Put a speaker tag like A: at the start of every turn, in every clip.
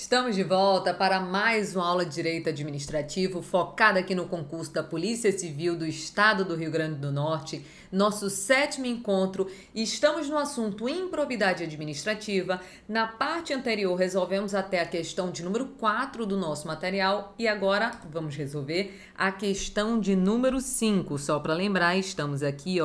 A: Estamos de volta para mais uma aula de Direito Administrativo focada aqui no concurso da Polícia Civil do Estado do Rio Grande do Norte, nosso 7º encontro, e estamos no assunto improbidade administrativa. Na parte anterior resolvemos até a questão de número 4 do nosso material e agora vamos resolver a questão de número 5. Só para lembrar, estamos aqui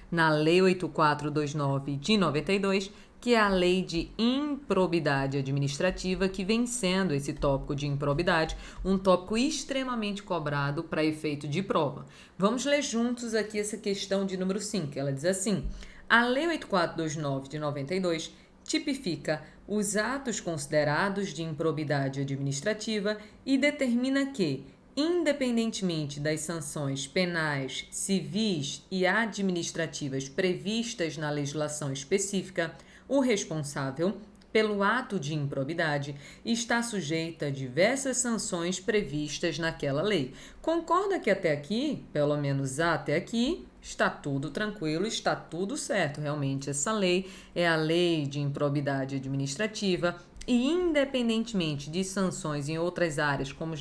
A: na Lei 8429 de 92, que é a lei de improbidade administrativa, que vem sendo esse tópico de improbidade um tópico extremamente cobrado para efeito de prova. Vamos ler juntos aqui essa questão de número 5. Ela diz assim: a Lei 8429 de 92 tipifica os atos considerados de improbidade administrativa e determina que, independentemente das sanções penais, civis e administrativas previstas na legislação específica, o responsável pelo ato de improbidade está sujeito a diversas sanções previstas naquela lei. Concorda que até aqui, pelo menos até aqui, está tudo tranquilo, está tudo certo. Realmente, essa lei é a lei de improbidade administrativa e, independentemente de sanções em outras áreas, como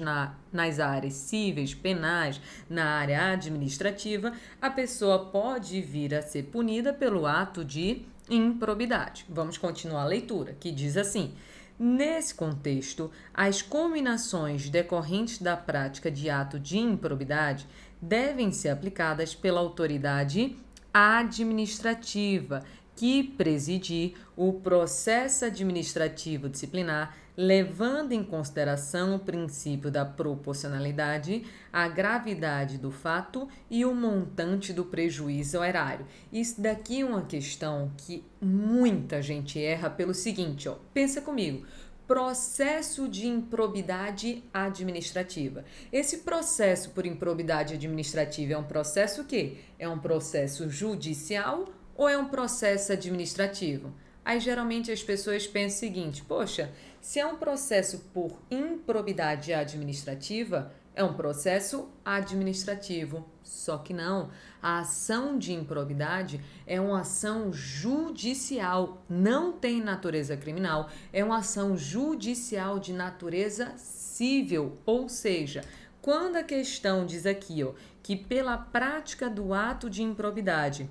A: nas áreas cíveis, penais, na área administrativa, a pessoa pode vir a ser punida pelo ato de improbidade. Vamos continuar a leitura, que diz assim: nesse contexto, as cominações decorrentes da prática de ato de improbidade devem ser aplicadas pela autoridade administrativa que presidir o processo administrativo disciplinar, levando em consideração o princípio da proporcionalidade, a gravidade do fato e o montante do prejuízo ao erário. Isso daqui é uma questão que muita gente erra pelo seguinte, pensa comigo. Processo de improbidade administrativa. Esse processo por improbidade administrativa é um processo o quê? É um processo judicial ou é um processo administrativo? Aí geralmente as pessoas pensam o seguinte: poxa, se é um processo por improbidade administrativa, é um processo administrativo. Só que não. A ação de improbidade é uma ação judicial, não tem natureza criminal, é uma ação judicial de natureza civil, ou seja, quando a questão diz aqui que pela prática do ato de improbidade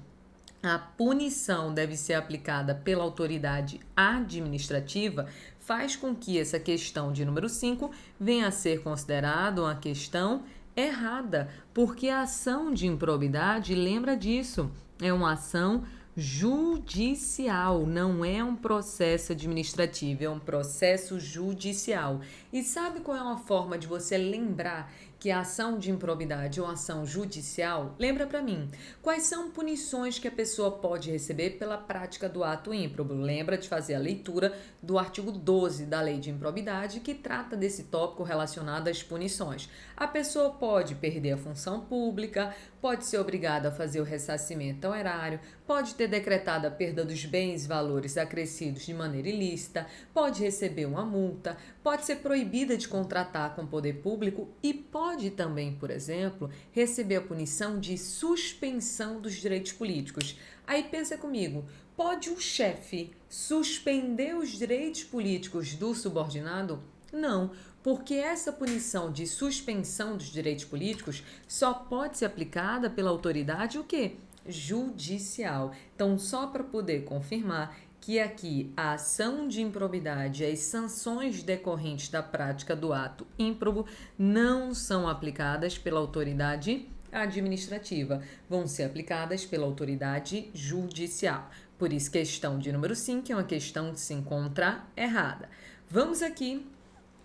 A: a punição deve ser aplicada pela autoridade administrativa, faz com que essa questão de número 5 venha a ser considerada uma questão errada, porque a ação de improbidade, lembra disso, é uma ação judicial, não é um processo administrativo, é um processo judicial. E sabe qual é uma forma de você lembrar que a ação de improbidade é uma ação judicial? Lembra para mim, quais são punições que a pessoa pode receber pela prática do ato ímprobo? Lembra de fazer a leitura do artigo 12 da Lei de Improbidade, que trata desse tópico relacionado às punições. A pessoa pode perder a função pública, pode ser obrigada a fazer o ressarcimento ao erário, pode ter decretado a perda dos bens e valores acrescidos de maneira ilícita, pode receber uma multa, pode ser proibida de contratar com o poder público e pode também, por exemplo, receber a punição de suspensão dos direitos políticos. Aí pensa comigo, pode um chefe suspender os direitos políticos do subordinado? Não, porque essa punição de suspensão dos direitos políticos só pode ser aplicada pela autoridade o quê? Judicial. Então, só para poder confirmar que aqui a ação de improbidade e as sanções decorrentes da prática do ato ímprobo não são aplicadas pela autoridade administrativa, vão ser aplicadas pela autoridade judicial. Por isso, questão de número 5 é uma questão que se encontra errada. Vamos aqui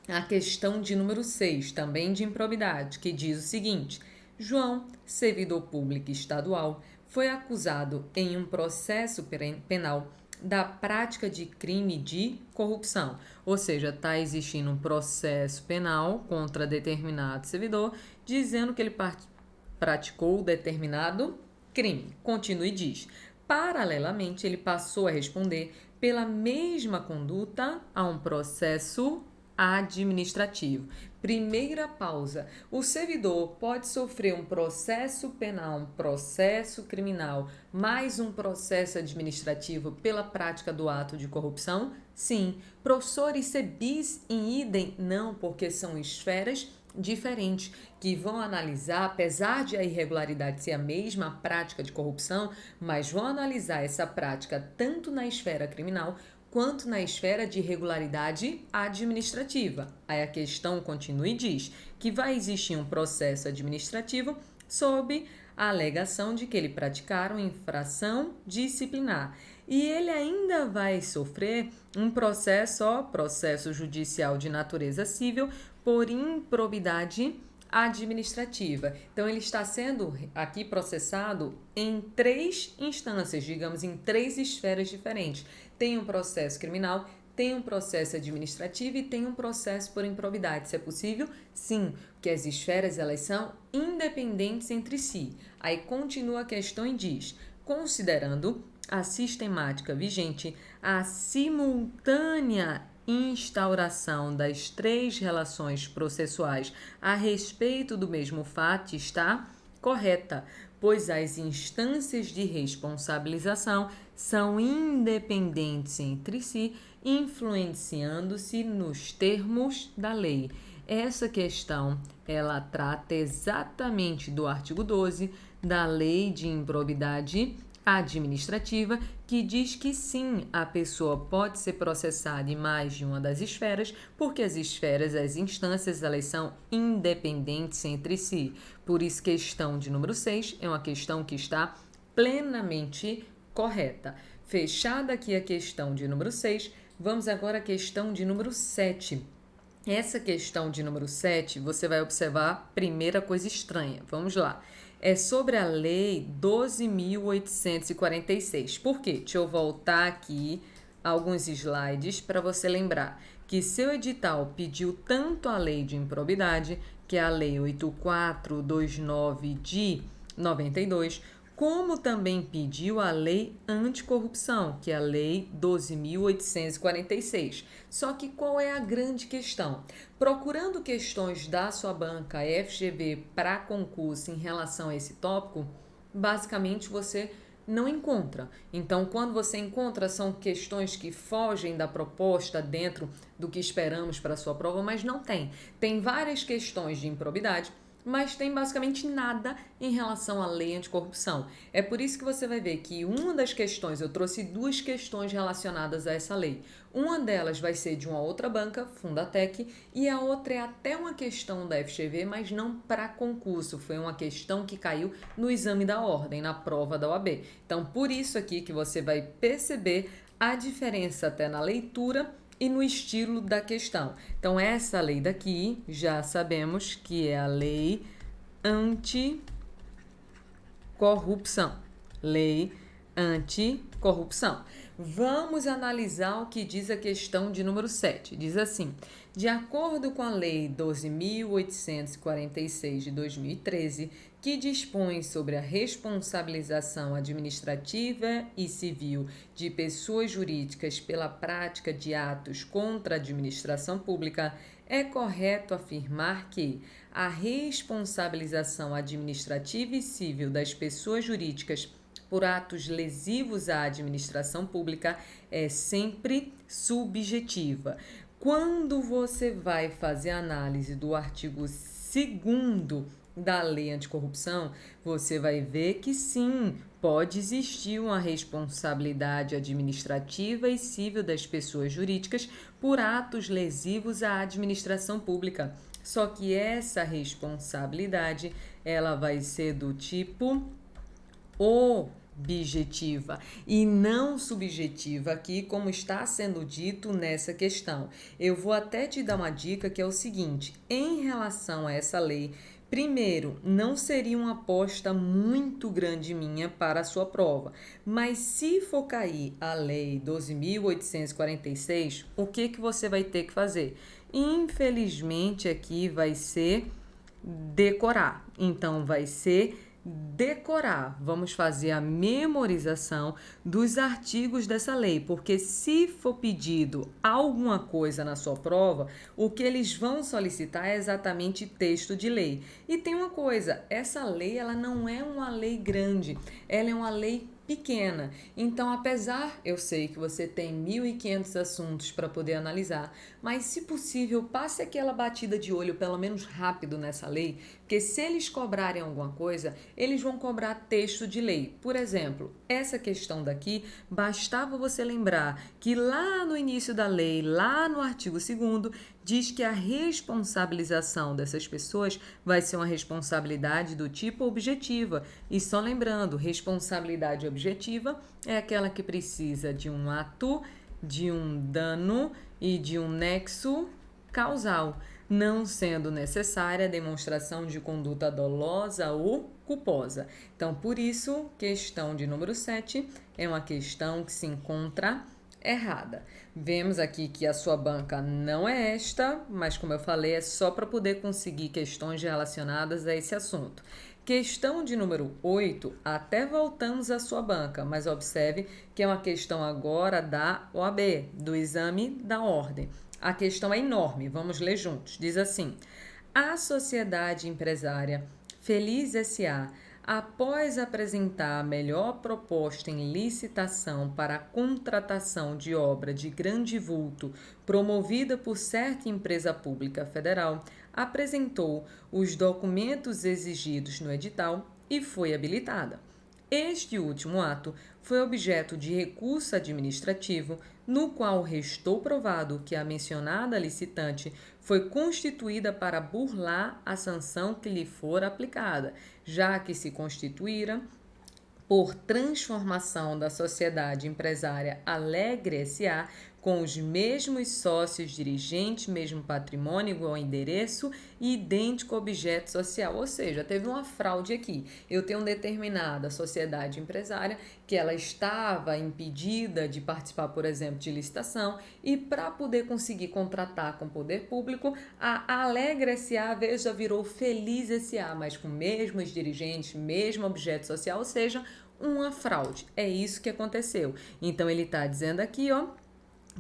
A: à questão de número 6, também de improbidade, que diz o seguinte: João, servidor público estadual, foi acusado em um processo penal da prática de crime de corrupção. Ou seja, está existindo um processo penal contra determinado servidor, dizendo que ele praticou determinado crime. Continua e diz: paralelamente, ele passou a responder pela mesma conduta a um processo administrativo. Primeira pausa. O servidor pode sofrer um processo penal, um processo criminal, mais um processo administrativo pela prática do ato de corrupção? Sim. Professor, isso é bis in idem? Não, porque são esferas diferentes que vão analisar, apesar de a irregularidade ser a mesma prática de corrupção, mas vão analisar essa prática tanto na esfera criminal quanto na esfera de irregularidade administrativa. Aí a questão continua e diz que vai existir um processo administrativo sob a alegação de que ele praticaram infração disciplinar. E ele ainda vai sofrer um processo judicial de natureza civil por improbidade administrativa. Então, ele está sendo aqui processado em 3 instâncias, digamos, em 3 esferas diferentes. Tem um processo criminal, tem um processo administrativo e tem um processo por improbidade. Isso é possível? Sim, porque as esferas elas são independentes entre si. Aí continua a questão e diz: considerando a sistemática vigente, a simultânea instauração das 3 relações processuais a respeito do mesmo fato está correta, pois as instâncias de responsabilização são independentes entre si, influenciando-se nos termos da lei. Essa questão, ela trata exatamente do artigo 12 da Lei de Improbidade Administrativa, que diz que sim, a pessoa pode ser processada em mais de uma das esferas, porque as esferas, as instâncias, elas são independentes entre si. Por isso, questão de número 6 é uma questão que está plenamente correta. Fechada aqui a questão de número 6, vamos agora à questão de número 7. Essa questão de número 7, você vai observar a primeira coisa estranha. Vamos lá. É sobre a Lei 12.846. Por quê? Deixa eu voltar aqui alguns slides para você lembrar que seu edital pediu tanto a Lei de Improbidade, que é a Lei 8429 de 92, como também pediu a Lei Anticorrupção, que é a Lei 12.846. Só que qual é a grande questão? Procurando questões da sua banca FGV para concurso em relação a esse tópico, basicamente você não encontra. Então, quando você encontra, são questões que fogem da proposta dentro do que esperamos para a sua prova, mas não tem. Tem várias questões de improbidade, mas tem basicamente nada em relação à lei anticorrupção. É por isso que você vai ver que uma das questões, eu trouxe 2 questões relacionadas a essa lei. Uma delas vai ser de uma outra banca, Fundatec, e a outra é até uma questão da FGV, mas não para concurso. Foi uma questão que caiu no exame da ordem, na prova da OAB. Então, por isso aqui que você vai perceber a diferença até na leitura e no estilo da questão. Então, essa lei daqui, já sabemos que é a Lei Anticorrupção. Lei Anticorrupção. Vamos analisar o que diz a questão de número 7. Diz assim: de acordo com a Lei 12.846 de 2013, que dispõe sobre a responsabilização administrativa e civil de pessoas jurídicas pela prática de atos contra a administração pública, é correto afirmar que a responsabilização administrativa e civil das pessoas jurídicas por atos lesivos à administração pública é sempre subjetiva. Quando você vai fazer a análise do artigo 2º da Lei Anticorrupção, você vai ver que sim, pode existir uma responsabilidade administrativa e civil das pessoas jurídicas por atos lesivos à administração pública. Só que essa responsabilidade, ela vai ser do tipo objetiva e não subjetiva aqui, como está sendo dito nessa questão. Eu vou até te dar uma dica que é o seguinte: em relação a essa lei, primeiro, não seria uma aposta muito grande minha para a sua prova, mas se for cair a Lei 12.846, o que você vai ter que fazer? Infelizmente, aqui vai ser decorar. Então, vai ser decorar, vamos fazer a memorização dos artigos dessa lei, porque se for pedido alguma coisa na sua prova, o que eles vão solicitar é exatamente texto de lei. E tem uma coisa, essa lei ela não é uma lei grande, ela é uma lei pequena. Então, apesar, eu sei que você tem 1.500 assuntos para poder analisar, mas se possível, passe aquela batida de olho pelo menos rápido nessa lei, porque se eles cobrarem alguma coisa, eles vão cobrar texto de lei. Por exemplo, essa questão daqui, bastava você lembrar que lá no início da lei, lá no artigo 2º, diz que a responsabilização dessas pessoas vai ser uma responsabilidade do tipo objetiva. E só lembrando, responsabilidade objetiva é aquela que precisa de um ato, de um dano e de um nexo causal, não sendo necessária a demonstração de conduta dolosa ou culposa. Então, por isso, questão de número 7 é uma questão que se encontra errada. Vemos aqui que a sua banca não é esta, mas como eu falei, é só para poder conseguir questões relacionadas a esse assunto. Questão de número 8, até voltamos à sua banca, mas observe que é uma questão agora da OAB, do exame da ordem. A questão é enorme, vamos ler juntos. Diz assim: a sociedade empresária Feliz S.A., após apresentar a melhor proposta em licitação para a contratação de obra de grande vulto promovida por certa empresa pública federal, apresentou os documentos exigidos no edital e foi habilitada. Este último ato foi objeto de recurso administrativo, no qual restou provado que a mencionada licitante foi constituída para burlar a sanção que lhe for aplicada, já que se constituíra por transformação da sociedade empresária Alegre S.A. com os mesmos sócios dirigentes, mesmo patrimônio, igual endereço e idêntico objeto social. Ou seja, teve uma fraude aqui. Eu tenho determinada sociedade empresária que ela estava impedida de participar, por exemplo, de licitação, e para poder conseguir contratar com o poder público, a Alegre S.A. veja virou Feliz S.A., mas com mesmos dirigentes, mesmo objeto social, ou seja, uma fraude. É isso que aconteceu. Então ele está dizendo aqui, ó,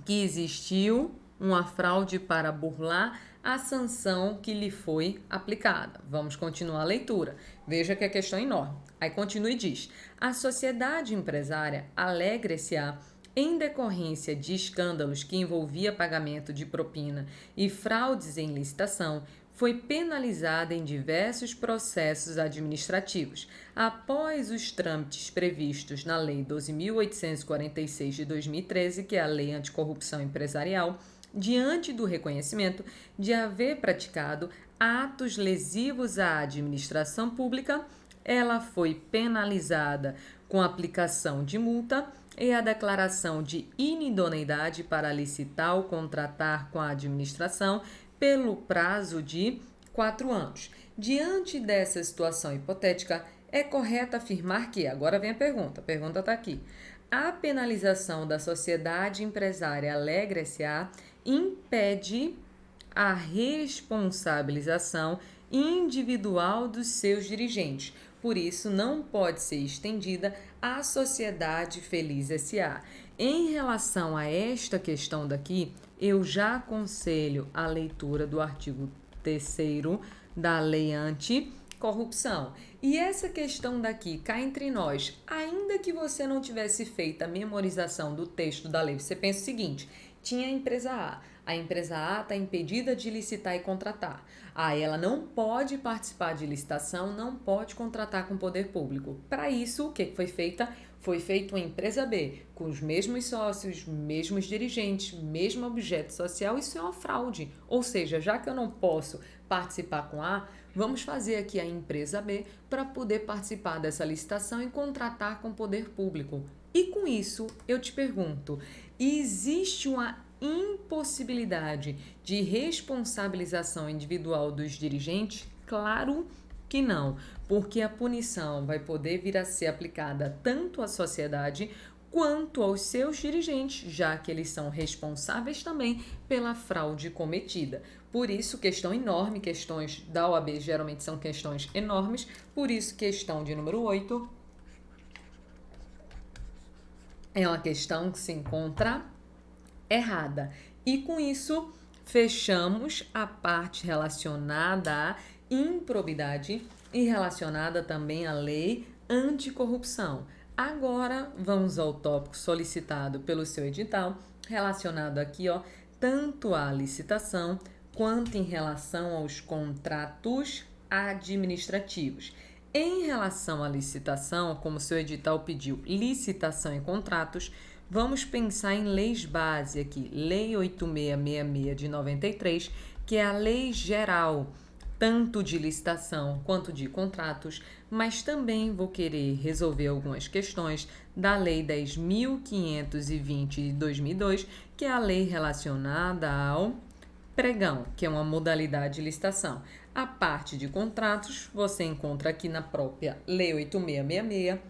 A: que existiu uma fraude para burlar a sanção que lhe foi aplicada. Vamos continuar a leitura. Veja que a questão é enorme. Aí continua e diz: a sociedade empresária Alegre S.A., em decorrência de escândalos que envolvia pagamento de propina e fraudes em licitação, foi penalizada em diversos processos administrativos. Após os trâmites previstos na Lei 12.846 de 2013, que é a Lei Anticorrupção Empresarial, diante do reconhecimento de haver praticado atos lesivos à administração pública, ela foi penalizada com a aplicação de multa e a declaração de inidoneidade para licitar ou contratar com a administração pelo prazo de 4 anos. Diante dessa situação hipotética, é correto afirmar que, agora vem a pergunta está aqui, a penalização da sociedade empresária Alegre S.A. impede a responsabilização individual dos seus dirigentes. Por isso, não pode ser estendida à sociedade Feliz S.A. Em relação a esta questão daqui, eu já aconselho a leitura do artigo 3º da Lei Anticorrupção. E essa questão daqui, cá entre nós, ainda que você não tivesse feito a memorização do texto da lei, você pensa o seguinte: tinha a empresa A está impedida de licitar e contratar. Aí ela não pode participar de licitação, não pode contratar com o poder público. Para isso, o que foi feita? Foi feita uma empresa B, com os mesmos sócios, mesmos dirigentes, mesmo objeto social. Isso é uma fraude. Ou seja, já que eu não posso participar com A, vamos fazer aqui a empresa B para poder participar dessa licitação e contratar com o poder público. E com isso, eu te pergunto, existe uma impossibilidade de responsabilização individual dos dirigentes? Claro que não, porque a punição vai poder vir a ser aplicada tanto à sociedade quanto aos seus dirigentes, já que eles são responsáveis também pela fraude cometida. Por isso, questão enorme, questões da OAB geralmente são questões enormes, por isso, questão de número 8 é uma questão que se encontra errada. E com isso, fechamos a parte relacionada à improbidade e relacionada também à lei anticorrupção. Agora, vamos ao tópico solicitado pelo seu edital, relacionado aqui, tanto à licitação quanto em relação aos contratos administrativos. Em relação à licitação, como seu edital pediu licitação e contratos, vamos pensar em leis base aqui, Lei 8666 de 93, que é a lei geral, tanto de licitação quanto de contratos, mas também vou querer resolver algumas questões da Lei 10.520 de 2002, que é a lei relacionada ao pregão, que é uma modalidade de licitação. A parte de contratos você encontra aqui na própria Lei 8666,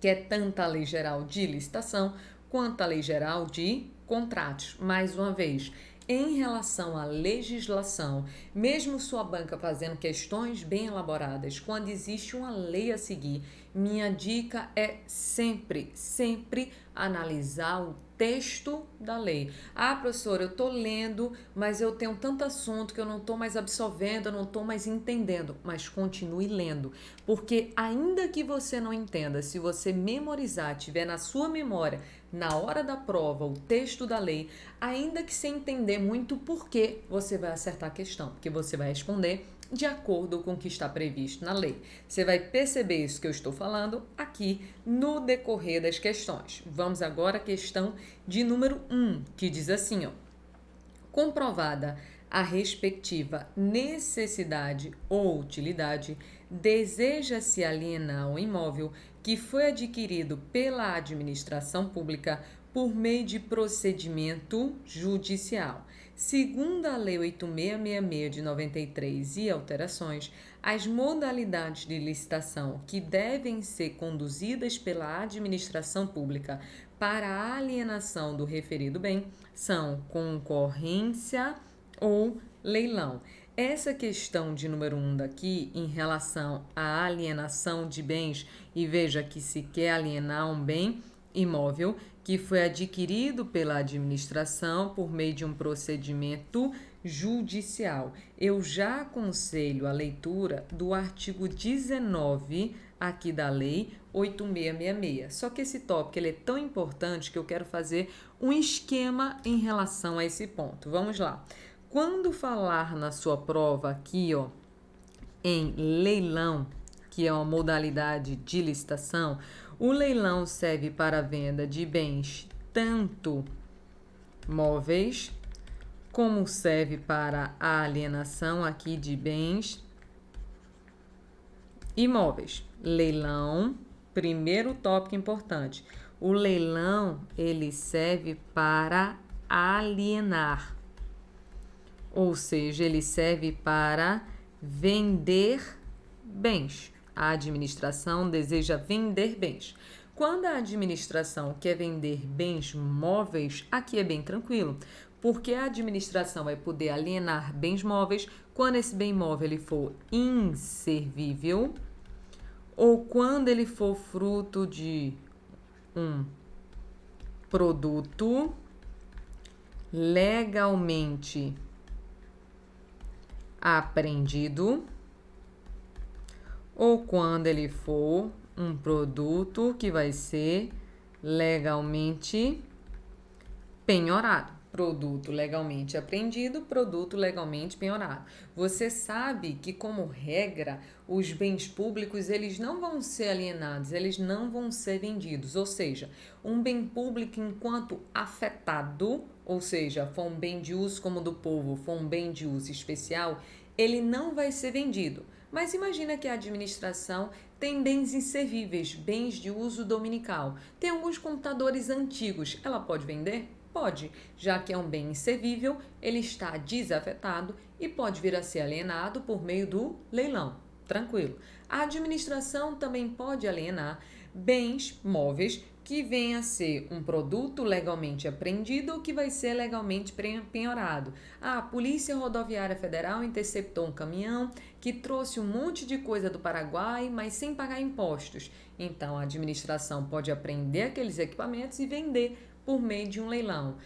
A: que é tanto a Lei Geral de Licitação quanto a Lei Geral de Contratos. Mais uma vez, em relação à legislação, mesmo sua banca fazendo questões bem elaboradas, quando existe uma lei a seguir, minha dica é sempre analisar o texto da lei. Ah, professora, eu estou lendo, mas eu tenho tanto assunto que eu não estou mais absorvendo, eu não estou mais entendendo. Mas continue lendo, porque ainda que você não entenda, se você memorizar, tiver na sua memória, na hora da prova, o texto da lei, ainda que sem entender muito por que, você vai acertar a questão, porque você vai responder de acordo com o que está previsto na lei. Você vai perceber isso que eu estou falando aqui no decorrer das questões. Vamos agora à questão de número 1, que diz assim, comprovada a respectiva necessidade ou utilidade, deseja-se alienar o imóvel que foi adquirido pela administração pública por meio de procedimento judicial. Segundo a Lei 8666 de 93 e alterações, as modalidades de licitação que devem ser conduzidas pela administração pública para a alienação do referido bem são concorrência ou leilão. Essa questão de número 1 daqui, em relação à alienação de bens, e veja que se quer alienar um bem imóvel que foi adquirido pela administração por meio de um procedimento judicial. Eu já aconselho a leitura do artigo 19 aqui da Lei 8666. Só que esse tópico ele é tão importante que eu quero fazer um esquema em relação a esse ponto. Vamos lá. Quando falar na sua prova aqui, em leilão, que é uma modalidade de licitação, o leilão serve para a venda de bens tanto móveis, como serve para a alienação aqui de bens imóveis. Leilão, primeiro tópico importante. O leilão, ele serve para alienar. Ou seja, ele serve para vender bens. A administração deseja vender bens. Quando a administração quer vender bens móveis, aqui é bem tranquilo, porque a administração vai poder alienar bens móveis quando esse bem móvel ele for inservível ou quando ele for fruto de um produto legalmente apreendido ou quando ele for um produto que vai ser legalmente penhorado. Produto legalmente apreendido, produto legalmente penhorado. Você sabe que, como regra, os bens públicos eles não vão ser alienados, eles não vão ser vendidos. Ou seja, um bem público enquanto afetado, ou seja, for um bem de uso como do povo, for um bem de uso especial, ele não vai ser vendido. Mas imagina que a administração tem bens inservíveis, bens de uso dominical. Tem alguns computadores antigos, ela pode vender? Pode, já que é um bem inservível, ele está desafetado e pode vir a ser alienado por meio do leilão. Tranquilo. A administração também pode alienar bens móveis que venha a ser um produto legalmente apreendido ou que vai ser legalmente penhorado. A Polícia Rodoviária Federal interceptou um caminhão que trouxe um monte de coisa do Paraguai, mas sem pagar impostos. Então, a administração pode apreender aqueles equipamentos e vender por meio de um leilão.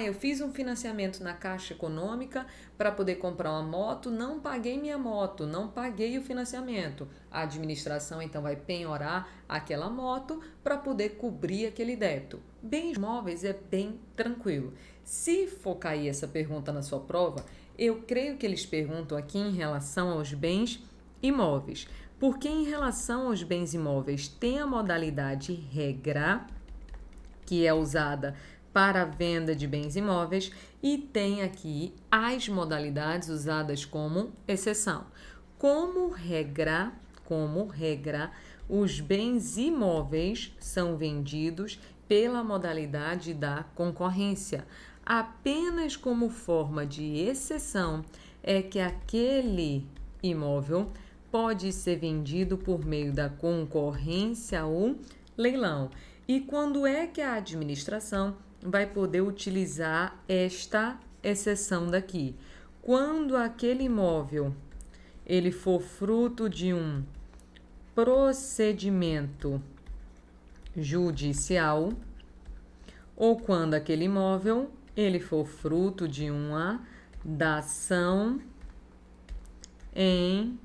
A: Eu fiz um financiamento na Caixa Econômica para poder comprar uma moto, não paguei minha moto, não paguei o financiamento. A administração então vai penhorar aquela moto para poder cobrir aquele débito. Bens móveis é bem tranquilo. Se for cair essa pergunta na sua prova, eu creio que eles perguntam aqui em relação aos bens imóveis, porque em relação aos bens imóveis tem a modalidade regra, que é usada para a venda de bens imóveis, e tem aqui as modalidades usadas como exceção. Como regra, os bens imóveis são vendidos pela modalidade da concorrência. Apenas como forma de exceção é que aquele imóvel pode ser vendido por meio da concorrência ou leilão. E quando é que a administração vai poder utilizar esta exceção daqui? Quando aquele imóvel ele for fruto de um procedimento judicial ou quando aquele imóvel ele for fruto de uma dação em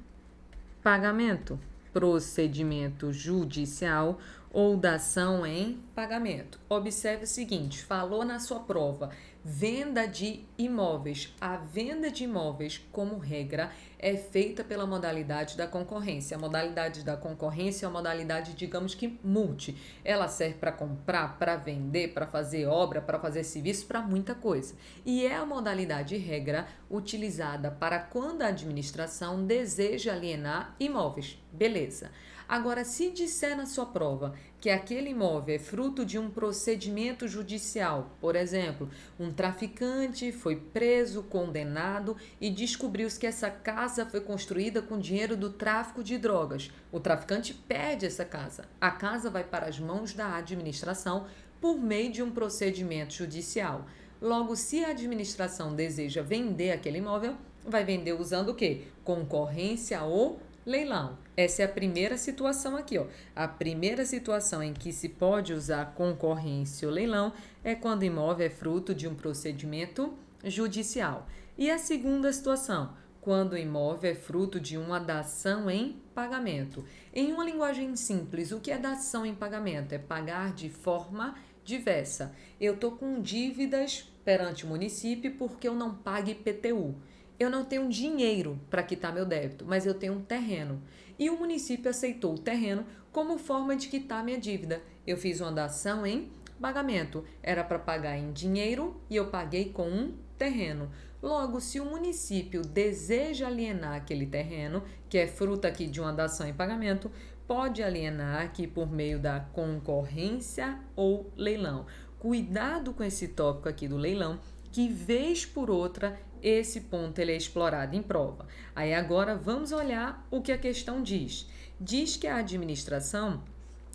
A: pagamento, procedimento judicial ou dação em pagamento. Observe o seguinte, falou na sua prova, venda de imóveis. A venda de imóveis, como regra, é feita pela modalidade da concorrência. A modalidade da concorrência é uma modalidade, digamos que multi. Ela serve para comprar, para vender, para fazer obra, para fazer serviço, para muita coisa. E é a modalidade regra utilizada para quando a administração deseja alienar imóveis. Beleza. Agora, se disser na sua prova que aquele imóvel é fruto de um procedimento judicial, por exemplo, um traficante foi preso, condenado e descobriu-se que essa casa foi construída com dinheiro do tráfico de drogas. O traficante perde essa casa. A casa vai para as mãos da administração por meio de um procedimento judicial. Logo, se a administração deseja vender aquele imóvel, vai vender usando o quê? Concorrência ou leilão. Essa é a primeira situação aqui, ó. A primeira situação em que se pode usar concorrência ou leilão é quando o imóvel é fruto de um procedimento judicial. E a segunda situação, quando o imóvel é fruto de uma dação em pagamento. Em uma linguagem simples, o que é dação em pagamento? É pagar de forma diversa. Eu estou com dívidas perante o município porque eu não pago IPTU. Eu não tenho dinheiro para quitar meu débito, mas eu tenho um terreno. E o município aceitou o terreno como forma de quitar minha dívida. Eu fiz uma dação em pagamento. Era para pagar em dinheiro e eu paguei com um terreno. Logo, se o município deseja alienar aquele terreno, que é fruto aqui de uma dação em pagamento, pode alienar aqui por meio da concorrência ou leilão. Cuidado com esse tópico aqui do leilão, que vez por outra esse ponto ele é explorado em prova. Aí agora vamos olhar o que a questão diz. Diz que a administração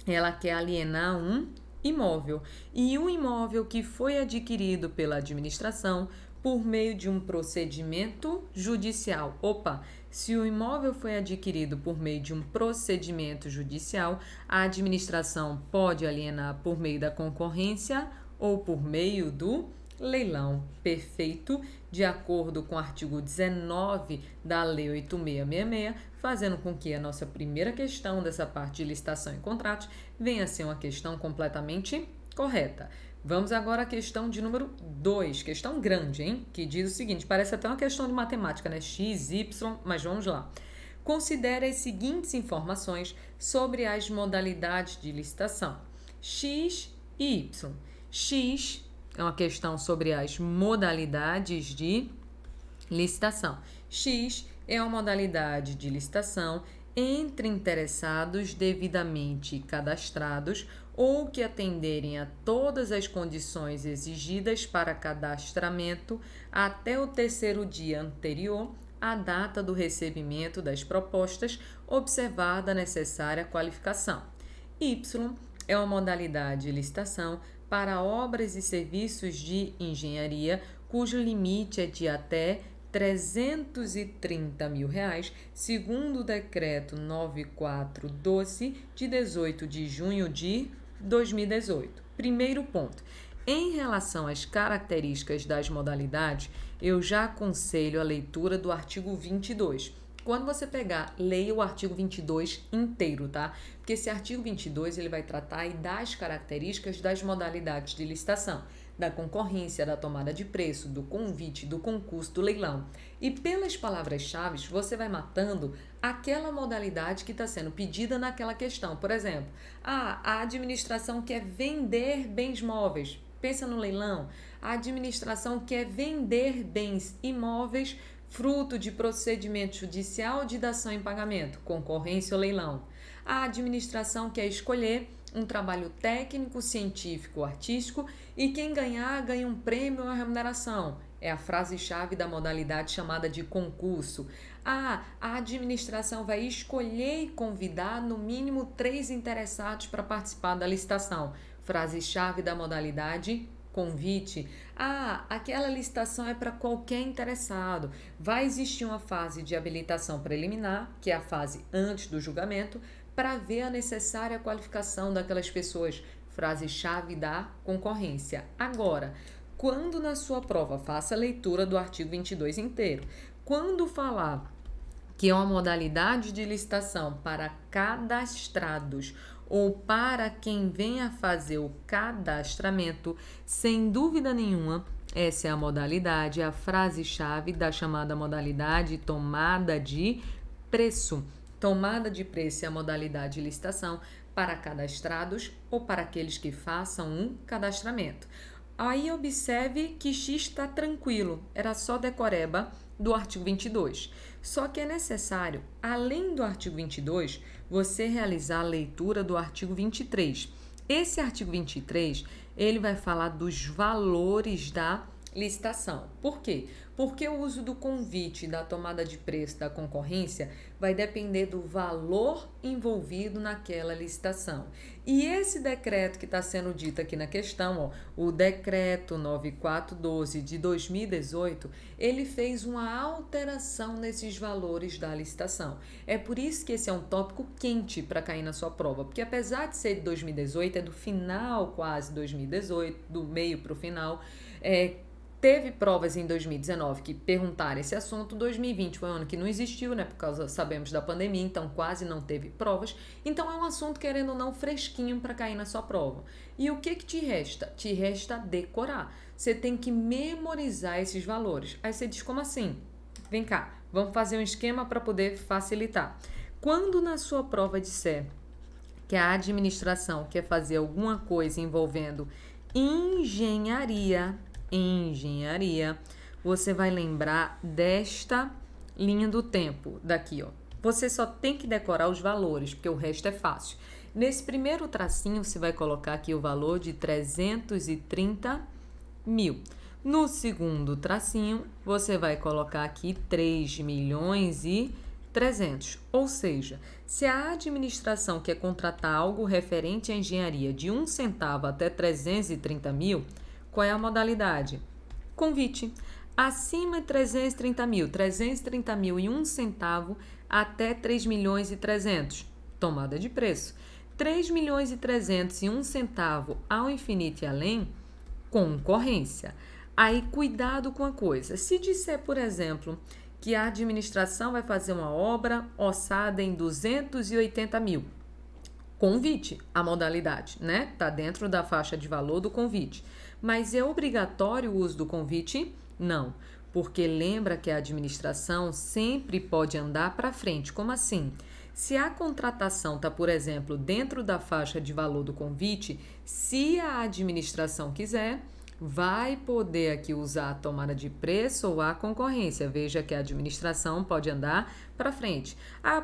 A: ela quer alienar um imóvel e um imóvel que foi adquirido pela administração por meio de um procedimento judicial. Se o imóvel foi adquirido por meio de um procedimento judicial, a administração pode alienar por meio da concorrência ou por meio do leilão. Perfeito, de acordo com o artigo 19 da Lei 8666, fazendo com que a nossa primeira questão dessa parte de licitação e contratos venha a ser uma questão completamente correta. Vamos agora à questão de número 2, questão grande, hein? Que diz o seguinte, parece até uma questão de matemática, né? X, Y, mas vamos lá. Considere as seguintes informações sobre as modalidades de licitação. X e Y. X é uma questão sobre as modalidades de licitação. X é uma modalidade de licitação entre interessados devidamente cadastrados ou que atenderem a todas as condições exigidas para cadastramento até o terceiro dia anterior à data do recebimento das propostas, observada a necessária qualificação. Y é uma modalidade de licitação para obras e serviços de engenharia cujo limite é de até R$ 330 mil, segundo o decreto 9412 de 18 de junho de 2018. Primeiro ponto. Em relação às características das modalidades, eu já aconselho a leitura do artigo 22. Quando você pegar, leia o artigo 22 inteiro, tá? Porque esse artigo 22 ele vai tratar aí das características das modalidades de licitação, da concorrência, da tomada de preço, do convite, do concurso, do leilão. E pelas palavras-chave, você vai matando aquela modalidade que está sendo pedida naquela questão. Por exemplo, a administração quer vender bens móveis. Pensa no leilão. A administração quer vender bens imóveis fruto de procedimento judicial de dação em pagamento, concorrência ou leilão. A administração quer escolher um trabalho técnico, científico, artístico e quem ganhar ganha um prêmio ou remuneração. É a frase-chave da modalidade chamada de concurso. A administração vai escolher e convidar no mínimo 3 interessados para participar da licitação. Frase-chave da modalidade convite. Aquela licitação é para qualquer interessado. Vai existir uma fase de habilitação preliminar, que é a fase antes do julgamento, para ver a necessária qualificação daquelas pessoas. Frase-chave da concorrência. Agora, quando na sua prova, faça a leitura do artigo 22 inteiro. Quando falar que é uma modalidade de licitação para cadastrados ou para quem venha fazer o cadastramento, sem dúvida nenhuma, essa é a modalidade, a frase-chave da chamada modalidade tomada de preço. Tomada de preço é a modalidade de licitação para cadastrados ou para aqueles que façam um cadastramento. Aí observe que X está tranquilo, era só decoreba do artigo 22. Só que é necessário, além do artigo 22, você realizar a leitura do artigo 23. Esse artigo 23, ele vai falar dos valores da licitação. Por quê? Porque o uso do convite, da tomada de preço, da concorrência, vai depender do valor envolvido naquela licitação. E esse decreto que está sendo dito aqui na questão, o decreto 9412 de 2018, ele fez uma alteração nesses valores da licitação. É por isso que esse é um tópico quente para cair na sua prova, porque apesar de ser de 2018, é do final quase 2018, do meio para o final, teve provas em 2019 que perguntaram esse assunto. 2020 foi um ano que não existiu, né? Por causa, sabemos, da pandemia, então quase não teve provas. Então é um assunto, querendo ou não, fresquinho para cair na sua prova. E o que te resta? Te resta decorar. Você tem que memorizar esses valores. Aí você diz, como assim? Vem cá, vamos fazer um esquema para poder facilitar. Quando na sua prova disser que a administração quer fazer alguma coisa envolvendo engenharia, você vai lembrar desta linha do tempo daqui, ó. Você só tem que decorar os valores, porque o resto é fácil. Nesse primeiro tracinho, você vai colocar aqui o valor de 330 mil. No segundo tracinho, você vai colocar aqui 3 milhões e 300. Ou seja, se a administração quer contratar algo referente à engenharia de 1 centavo até 330 mil, qual é a modalidade? Convite. Acima de 330 mil e 1 centavo até 3 milhões e 300. Tomada de preço. 3 milhões e 300 e 1 centavo ao infinito e além, concorrência. Aí, cuidado com a coisa. Se disser, por exemplo, que a administração vai fazer uma obra orçada em 280 mil, convite, a modalidade, né? Tá dentro da faixa de valor do convite. Mas é obrigatório o uso do convite? Não, porque lembra que a administração sempre pode andar para frente. Como assim? Se a contratação está, por exemplo, dentro da faixa de valor do convite, se a administração quiser, vai poder aqui usar a tomada de preço ou a concorrência. Veja que a administração pode andar para frente.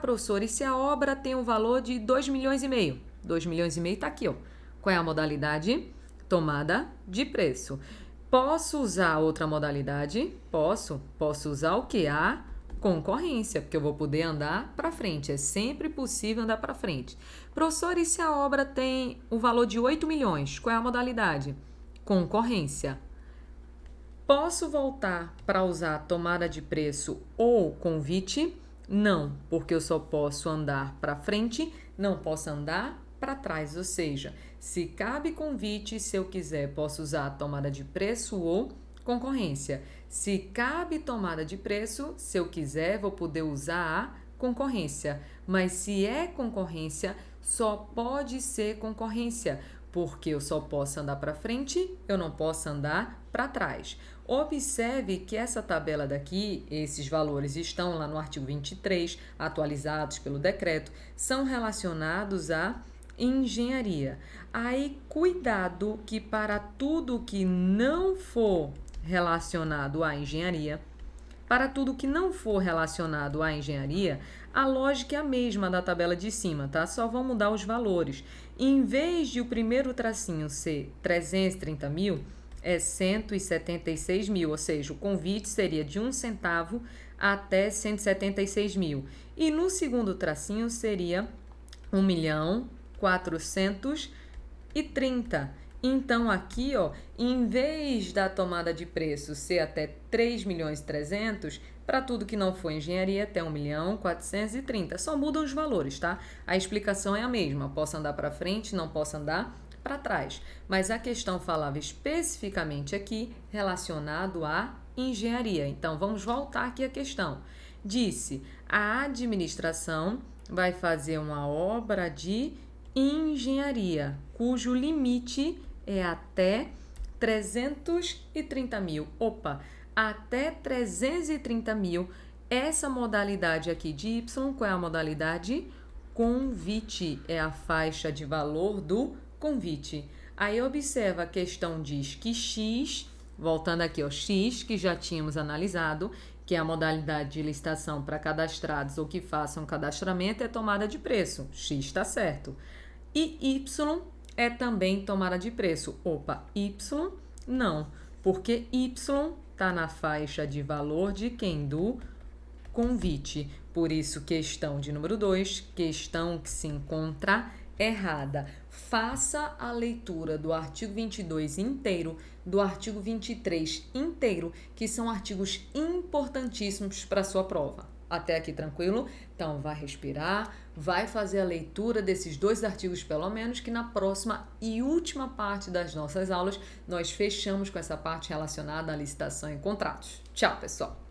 A: Professor, e se a obra tem um valor de 2 milhões e meio? 2 milhões e meio está aqui, ó. Qual é a modalidade? Tomada de preço. Posso usar outra modalidade? Posso. Posso usar o que? A concorrência, porque eu vou poder andar para frente. É sempre possível andar para frente. Professor, e se a obra tem o valor de 8 milhões? Qual é a modalidade? Concorrência. Posso voltar para usar tomada de preço ou convite? Não, porque eu só posso andar para frente, não posso andar para trás. Ou seja, se cabe convite, se eu quiser, posso usar tomada de preço ou concorrência. Se cabe tomada de preço, se eu quiser, vou poder usar a concorrência. Mas se é concorrência, só pode ser concorrência, porque eu só posso andar para frente, eu não posso andar para trás. Observe que essa tabela daqui, esses valores estão lá no artigo 23, atualizados pelo decreto, são relacionados à engenharia. Aí, cuidado que para tudo que não for relacionado à engenharia, a lógica é a mesma da tabela de cima, tá? Só vão mudar os valores. Em vez de o primeiro tracinho ser 330 mil, é 176 mil, ou seja, o convite seria de 1 centavo até 176 mil. E no segundo tracinho seria 1.430.000. Então, aqui, ó, em vez da tomada de preço ser até 3.300.000, para tudo que não for engenharia, até 1.430.000. Só mudam os valores, tá? A explicação é a mesma. Posso andar para frente, não posso andar para trás. Mas a questão falava especificamente aqui relacionado à engenharia. Então, vamos voltar aqui à questão. Disse, a administração vai fazer uma obra de engenharia, cujo limite é até 330 mil. Até 330 mil. Essa modalidade aqui de Y, qual é a modalidade? Convite, é a faixa de valor do convite. Aí observa, a questão diz que X, voltando aqui ao X, que já tínhamos analisado, que é a modalidade de licitação para cadastrados ou que façam cadastramento, é tomada de preço. X está certo. E Y é também tomada de preço. Y não, porque Y está na faixa de valor de quem? Do convite. Por isso, questão de número 2, questão que se encontra errada. Faça a leitura do artigo 22 inteiro, do artigo 23 inteiro, que são artigos importantíssimos para a sua prova. Até aqui tranquilo? Então, vai respirar, vai fazer a leitura desses 2 artigos pelo menos, que na próxima e última parte das nossas aulas, nós fechamos com essa parte relacionada à licitação e contratos. Tchau, pessoal!